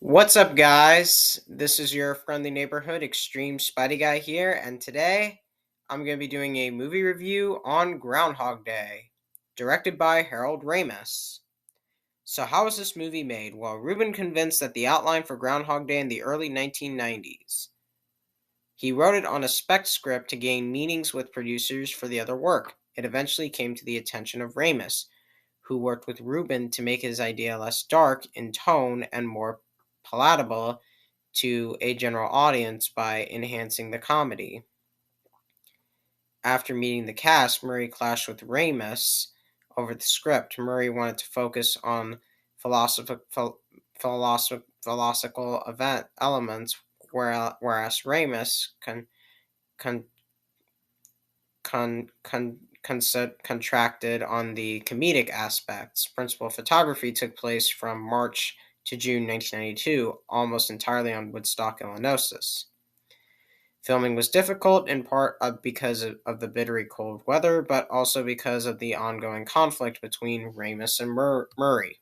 What's up, guys? This is your friendly neighborhood Extreme Spidey Guy here, and today I'm going to be doing a movie review on Groundhog Day, directed by Harold Ramis. So, how was this movie made? Well, Rubin convinced that the outline for Groundhog Day in the early 1990s. He wrote it on a spec script to gain meetings with producers for the other work. It eventually came to the attention of Ramis, who worked with Rubin to make his idea less dark in tone and more palatable to a general audience by enhancing the comedy. After meeting the cast, Murray clashed with Ramis over the script. Murray wanted to focus on philosophical event elements, whereas Ramis con, con, con, contracted on the comedic aspects. Principal photography took place from March to June 1992, almost entirely on Woodstock, Illinois. Filming was difficult in part because of the bitterly cold weather, but also because of the ongoing conflict between Ramis and Murray.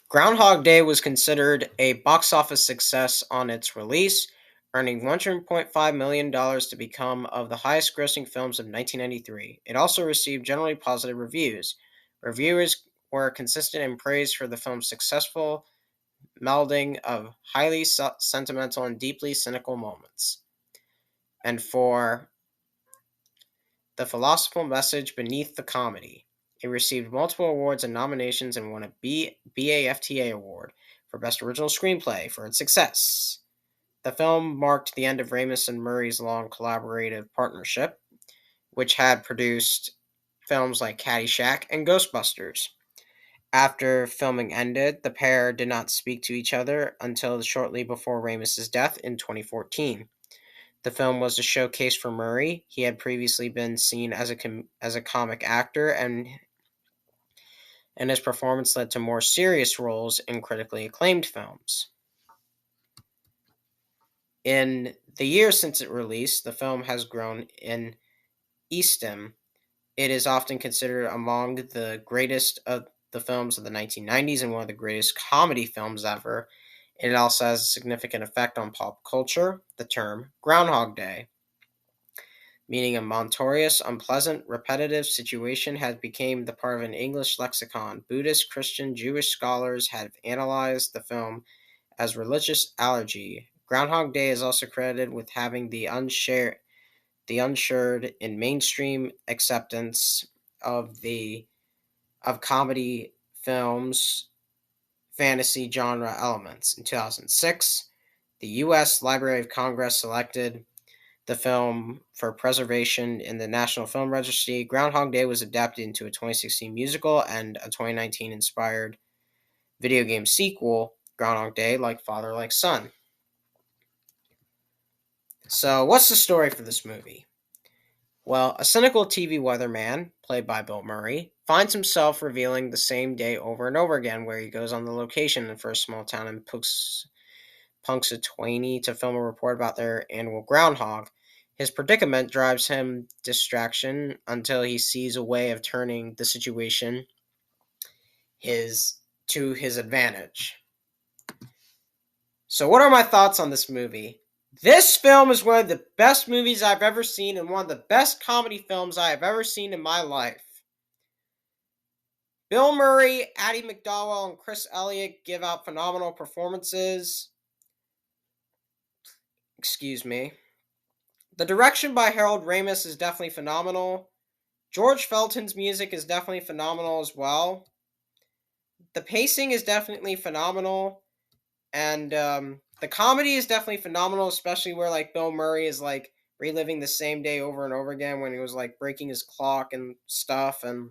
Groundhog Day was considered a box office success on its release, earning $100.5 million to become of the highest grossing films of 1993. It also received generally positive reviews. Reviewers were consistent in praise for the film's successful melding of highly sentimental and deeply cynical moments, and for the philosophical message beneath the comedy. It received multiple awards and nominations and won a BAFTA award for Best Original Screenplay for its success. The film marked the end of Ramis and Murray's long collaborative partnership, which had produced films like Caddyshack and Ghostbusters. After filming ended, the pair did not speak to each other until shortly before Ramis' death in 2014. The film was a showcase for Murray. He had previously been seen as a comic actor, and his performance led to more serious roles in critically acclaimed films. In the years since it released, the film has grown in esteem. It is often considered among the greatest of the films of the 1990s and one of the greatest comedy films ever. It also has a significant effect on pop culture. The term Groundhog Day, meaning a notorious, unpleasant, repetitive situation, has become the part of an English lexicon. Buddhist, Christian, Jewish scholars have analyzed the film as religious allergy. Groundhog Day is also credited with having the unshared in mainstream acceptance of comedy films fantasy genre elements. In 2006, the U.S. Library of Congress selected the film for preservation in the National Film Registry. Groundhog Day was adapted into a 2016 musical and a 2019 inspired video game sequel, Groundhog Day, Like Father, Like Son. So, what's the story for this movie? Well, a cynical TV weatherman, played by Bill Murray, finds himself revealing the same day over and over again, where he goes on the location for a small town and Punxsutawney to film a report about their annual groundhog. His predicament drives him distraction until he sees a way of turning the situation to his advantage. So, what are my thoughts on this movie? This film is one of the best movies I've ever seen and one of the best comedy films I have ever seen in my life. Bill Murray, Addie McDowell, and Chris Elliott give out phenomenal performances. Excuse me. The direction by Harold Ramis is definitely phenomenal. George Felton's music is definitely phenomenal as well. The pacing is definitely phenomenal. And the comedy is definitely phenomenal, especially where like Bill Murray is like reliving the same day over and over again when he was like breaking his clock and stuff, and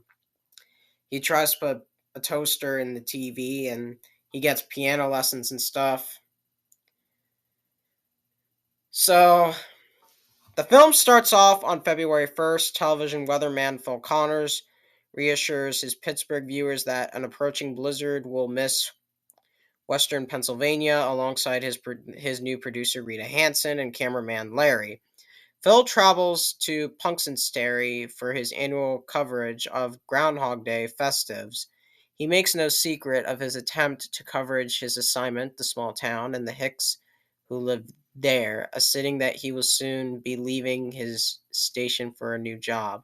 he tries to put a toaster in the TV and he gets piano lessons and stuff. So the film starts off on February 1st. Television weatherman Phil Connors reassures his Pittsburgh viewers that an approaching blizzard will miss Western Pennsylvania alongside his new producer Rita Hanson and cameraman Larry. Phil travels to Punxsutawney for his annual coverage of Groundhog Day festives. He makes no secret of his attempt to coverage his assignment, the small town, and the Hicks who lived there, a sitting that he will soon be leaving his station for a new job.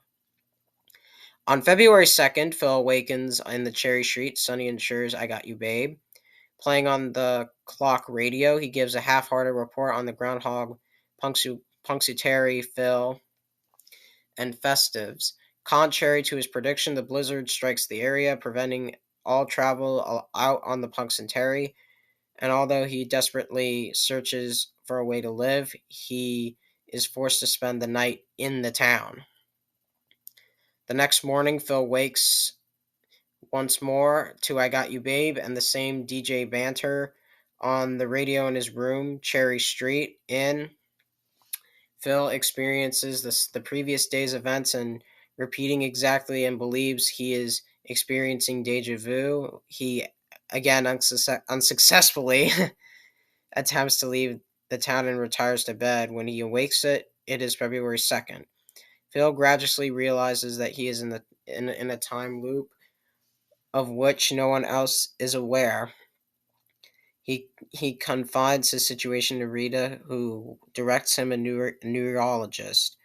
On February 2nd, Phil awakens in the Cherry Street. Sonny ensures I got you, babe. Playing on the clock radio, he gives a half-hearted report on the Groundhog, Punxsutawney Phil, and Festives. Contrary to his prediction, the blizzard strikes the area, preventing all travel out on the Punxsutawney, and although he desperately searches for a way to live, he is forced to spend the night in the town. The next morning, Phil wakes once more to I Got You Babe and the same DJ banter on the radio in his room, Cherry Street Inn. Phil experiences the previous day's events and repeating exactly and believes he is experiencing deja vu. He again unsuccessfully attempts to leave the town and retires to bed. When he awakes it is February 2nd. Phil gradually realizes that he is in a time loop of which no one else is aware. He confides his situation to Rita, who directs him a neurologist,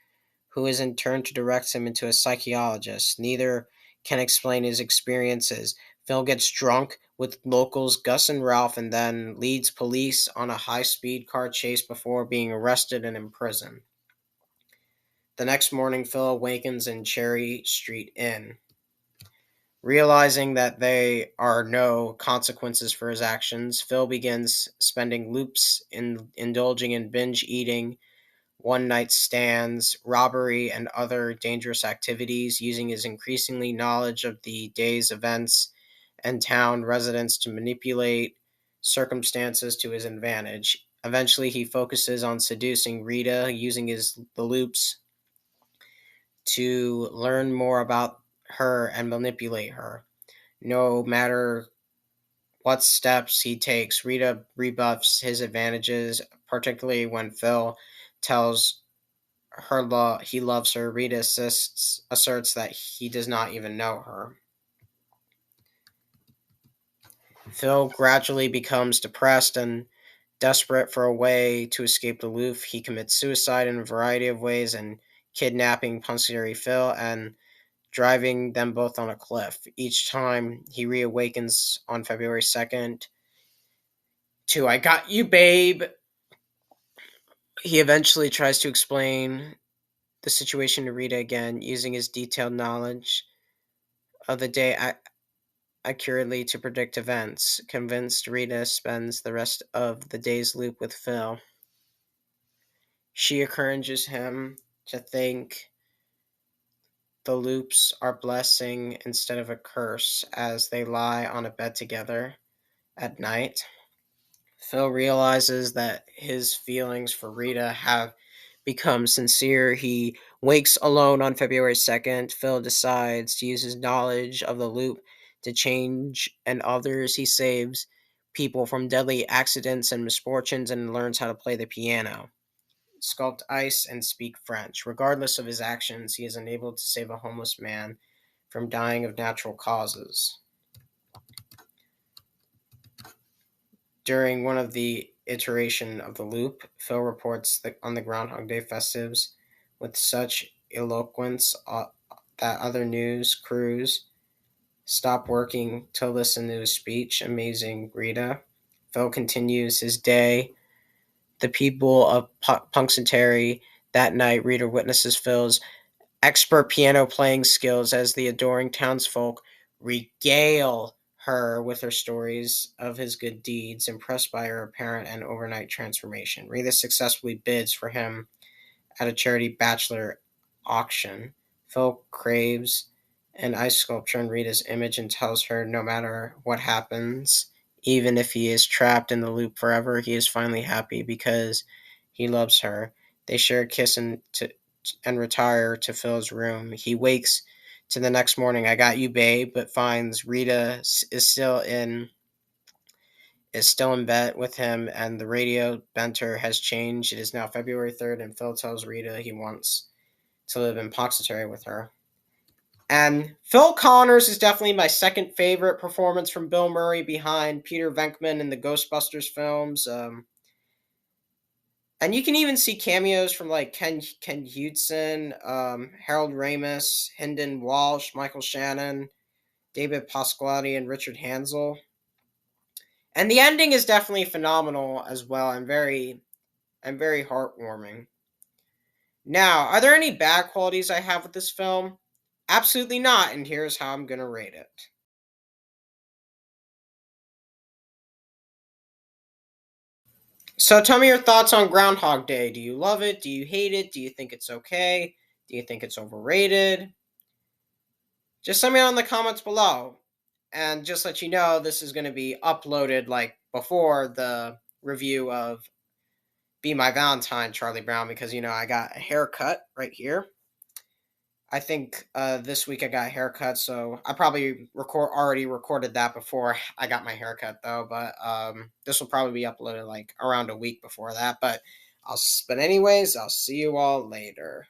who is in turn to direct him into a psychologist. Neither can explain his experiences. Phil gets drunk with locals Gus and Ralph and then leads police on a high-speed car chase before being arrested and imprisoned. The next morning, Phil awakens in Cherry Street Inn. Realizing that there are no consequences for his actions, Phil begins spending loops in indulging in binge eating, one-night stands, robbery, and other dangerous activities, using his increasingly knowledge of the day's events and town residents to manipulate circumstances to his advantage. Eventually, he focuses on seducing Rita, using the loops to learn more about her and manipulate her. No matter what steps he takes, Rita rebuffs his advantages, particularly when Phil tells he loves her. Rita asserts that he does not even know her. Phil gradually becomes depressed and desperate for a way to escape the loop. He commits suicide in a variety of ways, and kidnapping Punxsutawney Phil and driving them both on a cliff. Each time he reawakens on February 2nd to I Got You, Babe. He eventually tries to explain the situation to Rita again, using his detailed knowledge of the day accurately to predict events. Convinced, Rita spends the rest of the day's loop with Phil. She encourages him to think the loops are blessing instead of a curse as they lie on a bed together at night. Phil realizes that his feelings for Rita have become sincere. He wakes alone on February 2nd. Phil decides to use his knowledge of the loop to change and others. He saves people from deadly accidents and misfortunes and learns how to play the piano, sculpt ice, and speak French. Regardless of his actions, he is enabled to save a homeless man from dying of natural causes. During one of the iteration of the loop, Phil reports on the Groundhog Day festives with such eloquence that other news crews stop working to listen to his speech, amazing Rita. Phil continues his day. The people of Punxsutawney that night, Rita witnesses Phil's expert piano playing skills as the adoring townsfolk regale her with her stories of his good deeds, impressed by her apparent and overnight transformation. Rita successfully bids for him at a charity bachelor auction. Phil craves an ice sculpture in Rita's image and tells her no matter what happens, even if he is trapped in the loop forever, he is finally happy because he loves her. They share a kiss and retire to Phil's room. He wakes to the next morning, I got you, babe, but finds Rita is still in bed with him, and the radio banter has changed. It is now February 3rd, and Phil tells Rita he wants to live in Punxsutawney with her. And Phil Connors is definitely my second favorite performance from Bill Murray behind Peter Venkman in the Ghostbusters films. And you can even see cameos from like Ken Hudson, Harold Ramis, Hynden Walsh, Michael Shannon, David Pasquale, and Richard Hansel. And the ending is definitely phenomenal as well, and very heartwarming. Now, are there any bad qualities I have with this film? Absolutely not, and here's how I'm gonna rate it. So tell me your thoughts on Groundhog Day. Do you love it? Do you hate it? Do you think it's okay? Do you think it's overrated? Just let me know in the comments below. And just let you know, this is going to be uploaded like before the review of Be My Valentine, Charlie Brown, because I got a haircut right here. I think this week I got a haircut, so I probably already recorded that before I got my haircut though. But this will probably be uploaded like around a week before that. But anyways, I'll see you all later.